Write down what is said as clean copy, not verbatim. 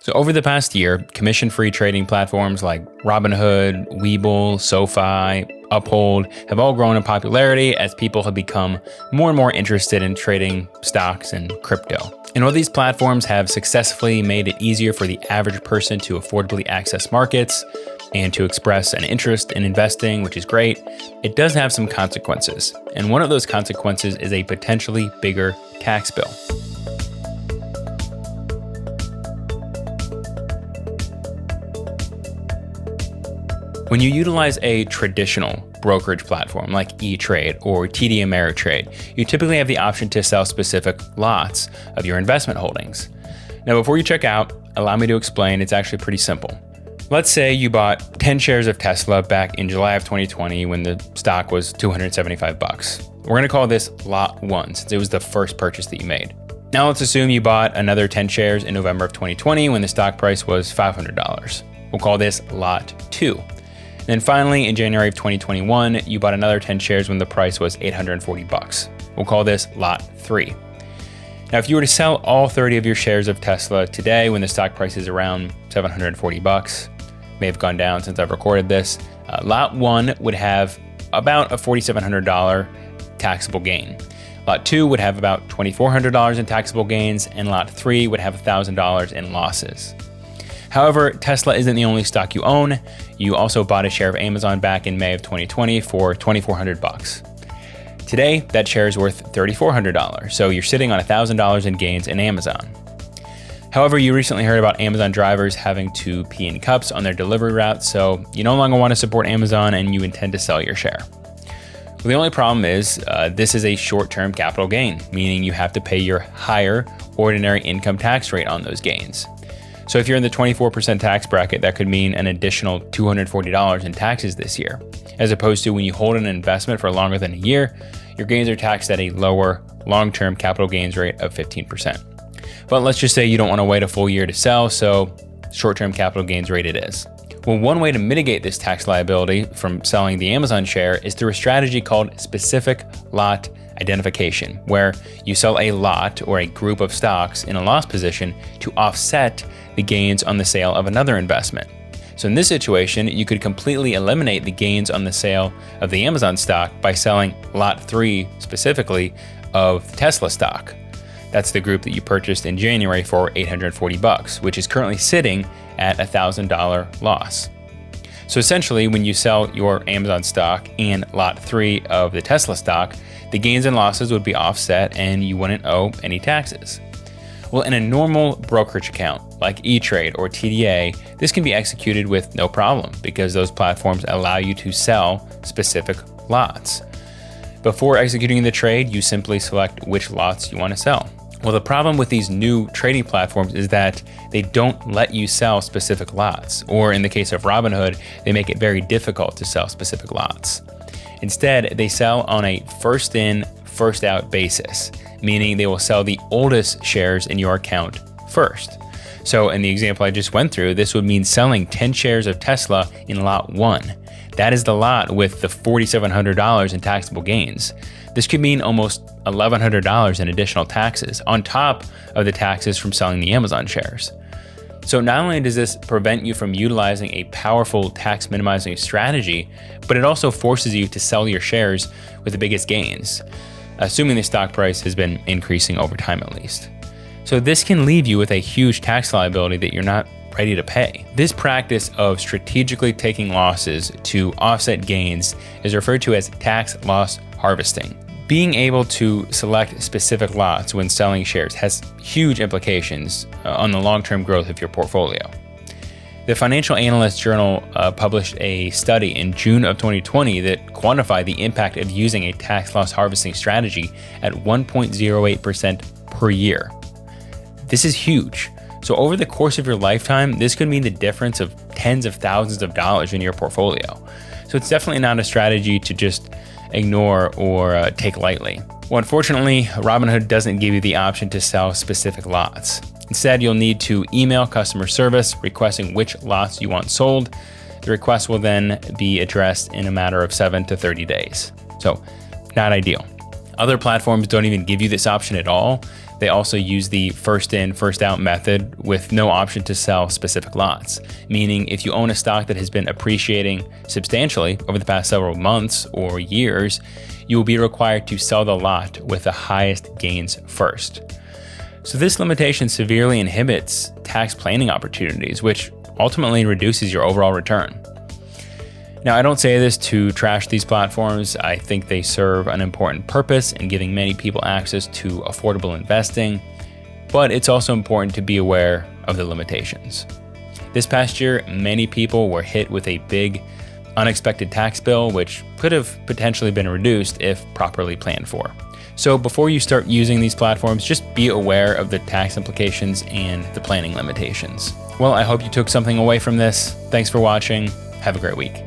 So over the past year, commission-free trading platforms like Robinhood, Webull, SoFi, Uphold have all grown in popularity as people have become more and more interested in trading stocks and crypto. And while these platforms have successfully made it easier for the average person to affordably access markets and to express an interest in investing, which is great, it does have some consequences. And one of those consequences is a potentially bigger tax bill. When you utilize a traditional brokerage platform like E-Trade or TD Ameritrade, you typically have the option to sell specific lots of your investment holdings. Now, before you check out, allow me to explain. It's actually pretty simple. Let's say you bought 10 shares of Tesla back in July of 2020 when the stock was $275. We're going to call this Lot 1 since it was the first purchase that you made. Now let's assume you bought another 10 shares in November of 2020 when the stock price was $500. We'll call this Lot 2. Then finally, in January of 2021, you bought another 10 shares when the price was $840. We'll call this Lot 3. Now, if you were to sell all 30 of your shares of Tesla today when the stock price is around $740, may have gone down since I've recorded this, Lot 1 would have about a $4,700 taxable gain. Lot 2 would have about $2,400 in taxable gains, and Lot 3 would have $1,000 in losses. However, Tesla isn't the only stock you own. You also bought a share of Amazon back in May of 2020 for $2,400. Today, that share is worth $3,400, so you're sitting on $1,000 in gains in Amazon. However, you recently heard about Amazon drivers having to pee in cups on their delivery routes, so you no longer want to support Amazon and you intend to sell your share. Well, the only problem is this is a short-term capital gain, meaning you have to pay your higher ordinary income tax rate on those gains. So if you're in the 24% tax bracket, that could mean an additional $240 in taxes this year, as opposed to when you hold an investment for longer than a year, your gains are taxed at a lower long-term capital gains rate of 15%. But let's just say you don't want to wait a full year to sell, so short-term capital gains rate it is. Well, one way to mitigate this tax liability from selling the Amazon share is through a strategy called specific lot identification, where you sell a lot or a group of stocks in a loss position to offset the gains on the sale of another investment. So in this situation, you could completely eliminate the gains on the sale of the Amazon stock by selling Lot 3 specifically of Tesla stock. That's the group that you purchased in January for $840, which is currently sitting at $1,000 loss. So essentially, when you sell your Amazon stock and Lot 3 of the Tesla stock, the gains and losses would be offset and you wouldn't owe any taxes. Well, in a normal brokerage account like E-Trade or TDA, this can be executed with no problem because those platforms allow you to sell specific lots. Before executing the trade, you simply select which lots you want to sell. Well, the problem with these new trading platforms is that they don't let you sell specific lots, or in the case of Robinhood, they make it very difficult to sell specific lots. Instead, they sell on a first in, first out basis, meaning they will sell the oldest shares in your account first. So in the example I just went through, this would mean selling 10 shares of Tesla in Lot 1. That is the lot with the $4,700 in taxable gains. This could mean almost $1,100 in additional taxes on top of the taxes from selling the Amazon shares. So not only does this prevent you from utilizing a powerful tax minimizing strategy, but it also forces you to sell your shares with the biggest gains, assuming the stock price has been increasing over time at least. So this can leave you with a huge tax liability that you're not ready to pay. This practice of strategically taking losses to offset gains is referred to as tax loss harvesting. Being able to select specific lots when selling shares has huge implications on the long-term growth of your portfolio. The Financial Analyst Journal published a study in June of 2020 that quantified the impact of using a tax loss harvesting strategy at 1.08% per year. This is huge. So over the course of your lifetime, this could mean the difference of tens of thousands of dollars in your portfolio. So it's definitely not a strategy to just ignore or take lightly. Well, unfortunately, Robinhood doesn't give you the option to sell specific lots. Instead, you'll need to email customer service requesting which lots you want sold. The request will then be addressed in a matter of 7 to 30 days. So, not ideal. Other platforms don't even give you this option at all, They also use the first in, first out method with no option to sell specific lots, meaning if you own a stock that has been appreciating substantially over the past several months or years, you will be required to sell the lot with the highest gains first. So this limitation severely inhibits tax planning opportunities, which ultimately reduces your overall return. Now, I don't say this to trash these platforms. I think they serve an important purpose in giving many people access to affordable investing, but it's also important to be aware of the limitations. This past year, many people were hit with a big, unexpected tax bill, which could have potentially been reduced if properly planned for. So before you start using these platforms, just be aware of the tax implications and the planning limitations. Well, I hope you took something away from this. Thanks for watching. Have a great week.